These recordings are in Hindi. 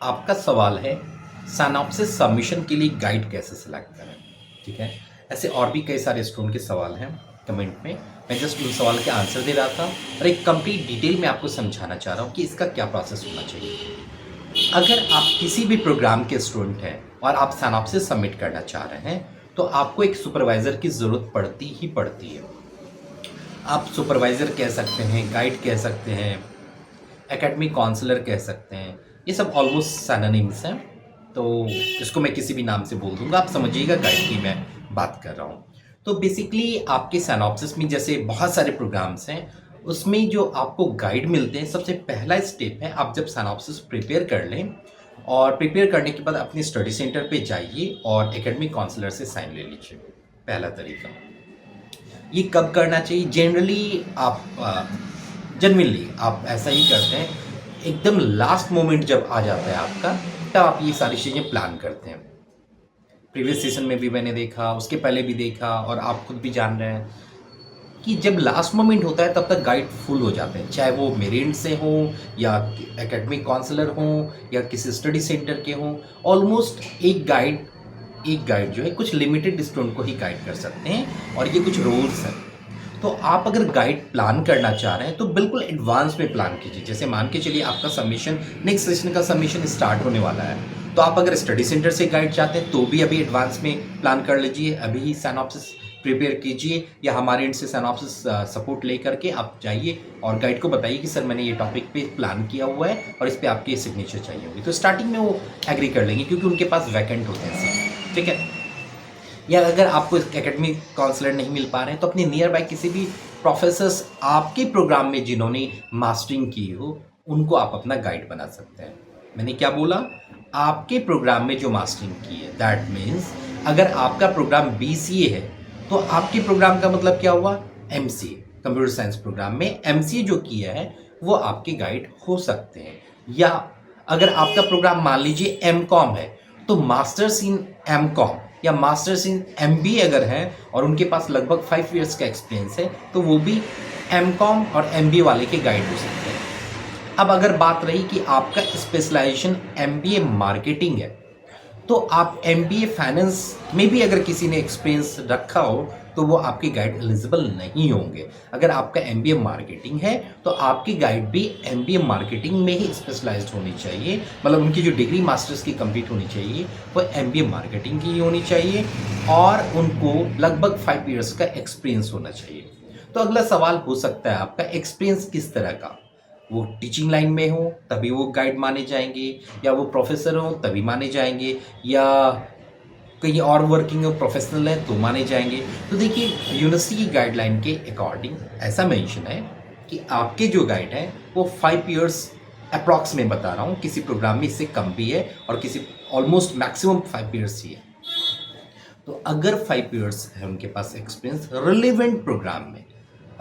आपका सवाल है सिनॉप्सिस सबमिशन के लिए गाइड कैसे सिलेक्ट करें। ठीक है, ऐसे और भी कई सारे स्टूडेंट के सवाल हैं कमेंट में। मैं जस्ट उन सवाल के आंसर दे रहा था और एक कंप्लीट डिटेल में आपको समझाना चाह रहा हूँ कि इसका क्या प्रोसेस होना चाहिए। अगर आप किसी भी प्रोग्राम के स्टूडेंट हैं और आप सिनॉप्सिस सबमिट करना चाह रहे हैं तो आपको एक सुपरवाइज़र की ज़रूरत पड़ती ही पड़ती है। आप सुपरवाइज़र कह सकते हैं, गाइड कह सकते हैं, एकेडमिक काउंसलर कह सकते हैं, ये सब ऑलमोस्ट सिनोनिम्स हैं। तो इसको मैं किसी भी नाम से बोल दूंगा, आप समझिएगा गाइड की मैं बात कर रहा हूँ। तो बेसिकली आपके सिनॉप्सिस में जैसे बहुत सारे प्रोग्राम्स हैं, उसमें जो आपको गाइड मिलते हैं, सबसे पहला स्टेप है आप जब सिनॉप्सिस प्रिपेयर कर लें और प्रिपेयर करने के बाद अपने स्टडी सेंटर पे जाइए और एकेडमिक काउंसलर से साइन ले लीजिए। पहला तरीका ये कब करना चाहिए? जनरली आप ऐसा ही करते हैं, एकदम लास्ट मोमेंट जब आ जाता है आपका, तब आप ये सारी चीज़ें प्लान करते हैं। प्रीवियस सीजन में भी मैंने देखा, उसके पहले भी देखा और आप खुद भी जान रहे हैं कि जब लास्ट मोमेंट होता है तब तक गाइड फुल हो जाते हैं, चाहे वो मेरे एंड से हो या एकेडमिक काउंसलर हो या किसी स्टडी सेंटर के हों। ऑलमोस्ट एक गाइड जो है कुछ लिमिटेड स्टूडेंट को ही गाइड कर सकते हैं और ये कुछ रूल्स हैं। तो आप अगर गाइड प्लान करना चाह रहे हैं तो बिल्कुल एडवांस में प्लान कीजिए। जैसे मान के चलिए आपका सबमिशन, नेक्स्ट सेशन का सबमिशन स्टार्ट होने वाला है, तो आप अगर स्टडी सेंटर से गाइड चाहते हैं तो भी अभी एडवांस में प्लान कर लीजिए, अभी ही सिनॉप्सिस प्रिपेयर कीजिए या हमारे एंड से सिनॉप्सिस सपोर्ट ले करके आप जाइए और गाइड को बताइए कि सर मैंने ये टॉपिक पे प्लान किया हुआ है और इस पर आपके सिग्नेचर चाहिए होगी। तो स्टार्टिंग में वो एग्री कर लेंगे क्योंकि उनके पास वैकेंट होते हैं सीट। ठीक है, या अगर आपको एकेडमिक काउंसलर नहीं मिल पा रहे हैं तो अपने नियर बाय किसी भी प्रोफेसर्स आपके प्रोग्राम में जिन्होंने मास्टरिंग की हो उनको आप अपना गाइड बना सकते हैं। मैंने क्या बोला? आपके प्रोग्राम में जो मास्टरिंग की है, दैट मीन्स अगर आपका प्रोग्राम BCA है तो आपके प्रोग्राम का मतलब क्या हुआ? MCA, कंप्यूटर साइंस प्रोग्राम में MCA जो किया है वो आपके गाइड हो सकते हैं। या अगर आपका प्रोग्राम मान लीजिए MCOM है तो मास्टर्स इन MCOM या मास्टर्स इन MBA अगर है और उनके पास लगभग 5 इयर्स का एक्सपीरियंस है तो वो भी MCOM और MBA वाले के गाइड हो सकते हैं। अब अगर बात रही कि आपका स्पेशलाइजेशन MBA मार्केटिंग है तो आप MBA फाइनेंस में भी अगर किसी ने एक्सपीरियंस रखा हो तो वो आपके गाइड एलिजिबल नहीं होंगे। अगर आपका MBA मार्केटिंग है तो आपकी गाइड भी MBA मार्केटिंग में ही स्पेशलाइज्ड होनी चाहिए, मतलब उनकी जो डिग्री मास्टर्स की कंप्लीट होनी चाहिए वो MBA मार्केटिंग की ही होनी चाहिए और उनको लगभग 5 इयर्स का एक्सपीरियंस होना चाहिए। तो अगला सवाल हो सकता है आपका एक्सपीरियंस किस तरह का? वो टीचिंग लाइन में हो तभी वो गाइड माने जाएंगे, या वो प्रोफेसर हो तभी माने जाएंगे, या कहीं और वर्किंग प्रोफेशनल है तो माने जाएंगे। तो देखिए, यूनिवर्सिटी की गाइडलाइन के अकॉर्डिंग ऐसा मेंशन है कि आपके जो गाइड हैं वो 5 इयर्स अप्रॉक्स में बता रहा हूँ, किसी प्रोग्राम में इससे कम भी है और किसी ऑलमोस्ट मैक्सिमम 5 इयर्स ही है। तो अगर 5 इयर्स है उनके पास एक्सपीरियंस रिलेवेंट प्रोग्राम में,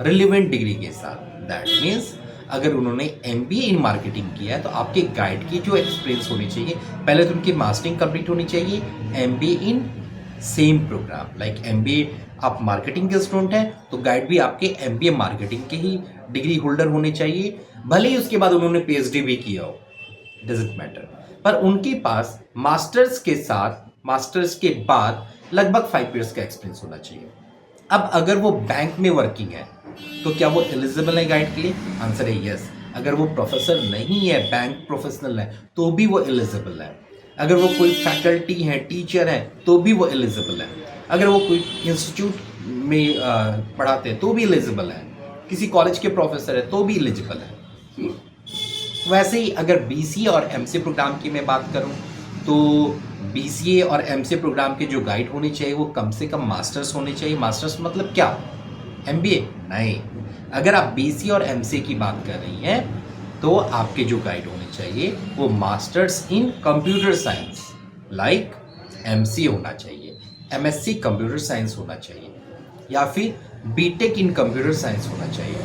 रिलेवेंट डिग्री के साथ, दैट मीन्स अगर उन्होंने MBA इन मार्केटिंग किया है तो आपके गाइड की जो एक्सपीरियंस होनी चाहिए, पहले तो उनकी मास्टरिंग कंप्लीट होनी चाहिए MBA in same programme. Like MBA आप मार्केटिंग के स्टूडेंट हैं तो गाइड भी आपके MBA मार्केटिंग के ही डिग्री होल्डर होने चाहिए, भले ही उसके बाद उन्होंने PhD भी किया हो, डजंट मैटर, पर उनके पास मास्टर्स के साथ, मास्टर्स के बाद लगभग 5 इयर्स का एक्सपीरियंस होना चाहिए। अब अगर वो बैंक में वर्किंग है तो क्या वो एलिजिबल है गाइड के लिए? आंसर है यस। अगर वो प्रोफेसर नहीं है, बैंक प्रोफेशनल है, तो भी वो एलिजिबल है। अगर वो कोई फैकल्टी है, टीचर है, तो भी वो एलिजिबल है। अगर वो कोई इंस्टीट्यूट में पढ़ाते हैं तो भी एलिजिबल है। किसी कॉलेज के प्रोफेसर है तो भी एलिजिबल है। वैसे ही अगर BCA और MCA प्रोग्राम की मैं बात करूं तो BCA और MCA प्रोग्राम के जो गाइड होने चाहिए वो कम से कम मास्टर्स होने चाहिए। मास्टर्स मतलब क्या? MBA नहीं। अगर आप BCA और MCA की बात कर रही हैं तो आपके जो गाइड होने चाहिए वो masters in computer science, like MCA होना चाहिए, MSc कंप्यूटर साइंस होना चाहिए, या फिर BTech इन कंप्यूटर साइंस होना चाहिए,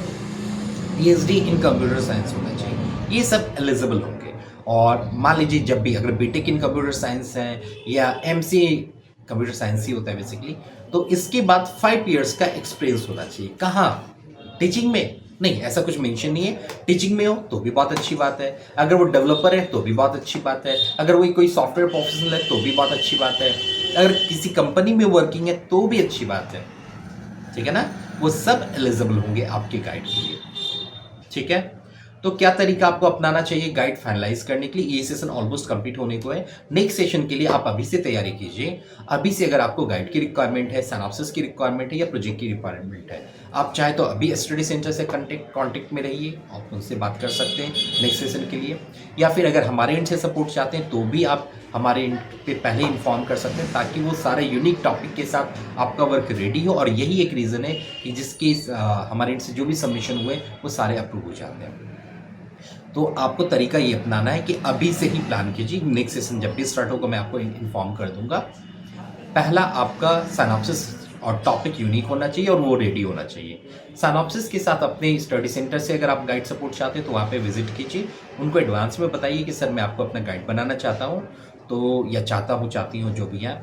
PhD इन कंप्यूटर साइंस होना चाहिए। ये सब एलिजिबल होंगे। और मान लीजिए जब भी अगर BTech इन कंप्यूटर साइंस है या MCA कंप्यूटर साइंस ही होता है बेसिकली, तो इसके बाद 5 इयर्स का एक्सपीरियंस होना चाहिए। कहाँ? टीचिंग में, नहीं, ऐसा कुछ मेंशन नहीं है। टीचिंग में हो तो भी बहुत अच्छी बात है, अगर वो डेवलपर है तो भी बहुत अच्छी बात है, अगर वो कोई सॉफ्टवेयर प्रोफेशनल है तो भी बहुत अच्छी बात है, अगर किसी कंपनी में वर्किंग है तो भी अच्छी बात है, ठीक है ना। वो सब एलिजिबल होंगे आपके गाइड के लिए, ठीक है। तो क्या तरीका आपको अपनाना चाहिए गाइड फाइनलाइज करने के लिए? ये सेशन ऑलमोस्ट कंप्लीट होने को है। नेक्स्ट सेशन के लिए आप अभी से तैयारी कीजिए। अभी से अगर आपको गाइड की रिक्वायरमेंट है, सिनॉप्सिस की रिक्वायरमेंट है या प्रोजेक्ट की रिक्वायरमेंट है, आप चाहे तो अभी स्टडी सेंटर से कॉन्टेक्ट में रहिए, आप उनसे बात कर सकते हैं नेक्स्ट सेशन के लिए, या फिर अगर हमारे एंड से सपोर्ट चाहते हैं तो भी आप हमारे एंड पे पहले इन्फॉर्म कर सकते हैं, ताकि वो सारे यूनिक टॉपिक के साथ आपका वर्क रेडी हो। और यही एक रीज़न है कि जिसके हमारे एंड से जो भी सबमिशन हुए वो सारे अप्रूव हो जाते हैं। तो आपको तरीका ये अपनाना है कि अभी से ही प्लान कीजिए। नेक्स्ट सेशन जब भी स्टार्ट होगा मैं आपको इन्फॉर्म कर दूंगा। पहला आपका सिनॉप्सिस और टॉपिक यूनिक होना चाहिए और वो रेडी होना चाहिए। सिनॉप्सिस के साथ अपने स्टडी सेंटर से अगर आप गाइड सपोर्ट चाहते हैं तो वहाँ पे विजिट कीजिए, उनको एडवांस में बताइए कि सर मैं आपको अपना गाइड बनाना चाहता हूँ, तो या चाहती हूँ जो भी है।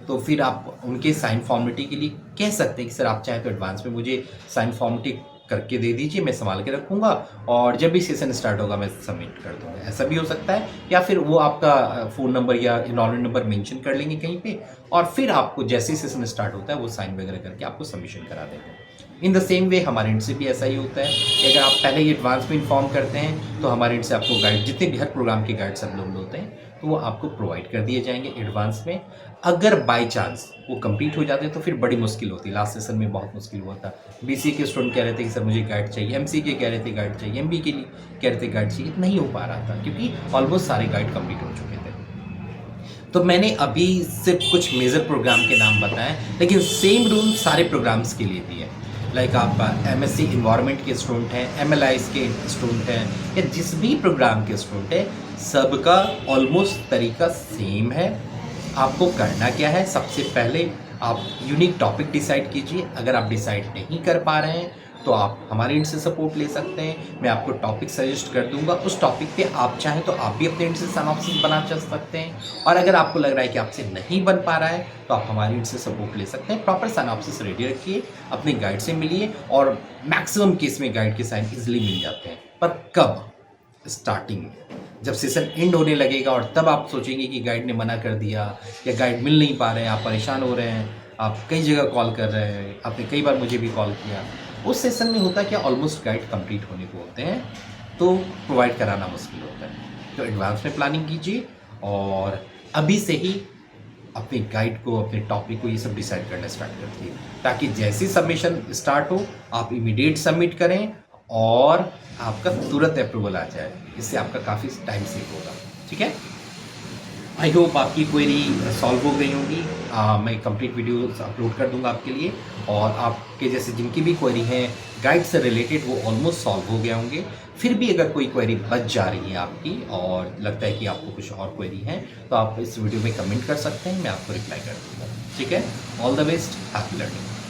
तो फिर आप उनके साइन फॉर्मेलिटी के लिए कह सकते हैं कि सर आप चाहें तो एडवांस में मुझे साइन फॉर्मेलिटी करके दे दीजिए, मैं संभाल के रखूँगा और जब भी सेशन स्टार्ट होगा मैं सबमिट कर दूँगा। ऐसा भी हो सकता है, या फिर वो आपका फ़ोन नंबर या इनरोलमेंट नंबर मेंशन कर लेंगे कहीं पे, और फिर आपको जैसे ही सेशन स्टार्ट होता है वो साइन वगैरह करके आपको सबमिशन करा देंगे। इन द सेम वे हमारे एंड से भी ऐसा ही होता है कि अगर आप पहले ही एडवांस में इन्फॉर्म करते हैं तो हमारे एंड से आपको गाइड, जितने भी हर प्रोग्राम के गाइड्स अवेलेबल होते हैं तो वो आपको प्रोवाइड कर दिए जाएंगे एडवांस में। अगर बाय चांस वो कंप्लीट हो जाते हैं तो फिर बड़ी मुश्किल होती है। लास्ट सेशन में बहुत मुश्किल हुआ था। बीसीए के स्टूडेंट कह रहे थे कि सर मुझे गाइड चाहिए, एमसीए के कह रहे थे गाइड चाहिए, एमबी के लिए कह रहे थे गाइड चाहिए, नहीं हो पा रहा था क्योंकि ऑलमोस्ट सारे गाइड कंप्लीट हो चुके थे। तो मैंने अभी सिर्फ कुछ मेजर प्रोग्राम के नाम बताएं, लेकिन सेम रूल सारे प्रोग्राम्स के लिए भी है। लाइक आप एमएससी इन्वायरमेंट के स्टूडेंट हैं, एमएलआईस के स्टूडेंट हैं, या जिस भी प्रोग्राम के स्टूडेंट हैं, सबका ऑलमोस्ट तरीका सेम है। आपको करना क्या है, सबसे पहले आप यूनिक टॉपिक डिसाइड कीजिए। अगर आप डिसाइड नहीं कर पा रहे हैं तो आप हमारे एंड से सपोर्ट ले सकते हैं, मैं आपको टॉपिक सजेस्ट कर दूंगा। उस टॉपिक पे आप चाहें तो आप भी अपने एंड से सिनॉप्सिस बना चल सकते हैं, और अगर आपको लग रहा है कि आपसे नहीं बन पा रहा है तो आप हमारे एंड से सपोर्ट ले सकते हैं। प्रॉपर सिनॉप्सिस रेडी रखिए, अपने गाइड से मिलिए, और मैक्सिमम केस में गाइड के साइन इजिली मिल जाते हैं। पर कब? स्टार्टिंग में, जब सेशन एंड होने लगेगा और तब आप सोचेंगे कि गाइड ने मना कर दिया या गाइड मिल नहीं पा रहे हैं, आप परेशान हो रहे हैं, आप कई जगह कॉल कर रहे हैं, आपने कई बार मुझे भी कॉल किया। उस सेशन में होता क्या, ऑलमोस्ट गाइड कंप्लीट होने को होते हैं तो प्रोवाइड कराना मुश्किल होता है। तो एडवांस में प्लानिंग कीजिए और अभी से ही अपने गाइड को, अपने टॉपिक को, ये सब डिसाइड करना स्टार्ट करती है, ताकि जैसे सबमिशन स्टार्ट हो आप इमीडिएट सबमिट करें और आपका तुरंत अप्रूवल आ जाए। इससे आपका काफ़ी टाइम सेव होगा, ठीक है। आई होप आपकी क्वेरी सॉल्व हो गई होगी। मैं कंप्लीट वीडियो अपलोड कर दूंगा आपके लिए, और आपके जैसे जिनकी भी क्वेरी हैं गाइड से रिलेटेड वो ऑलमोस्ट सॉल्व हो गए होंगे। फिर भी अगर कोई क्वेरी बच जा रही है आपकी और लगता है कि आपको कुछ और क्वेरी है तो आप इस वीडियो में कमेंट कर सकते हैं, मैं आपको रिप्लाई कर दूँगा, ठीक है। All the best, happy learning.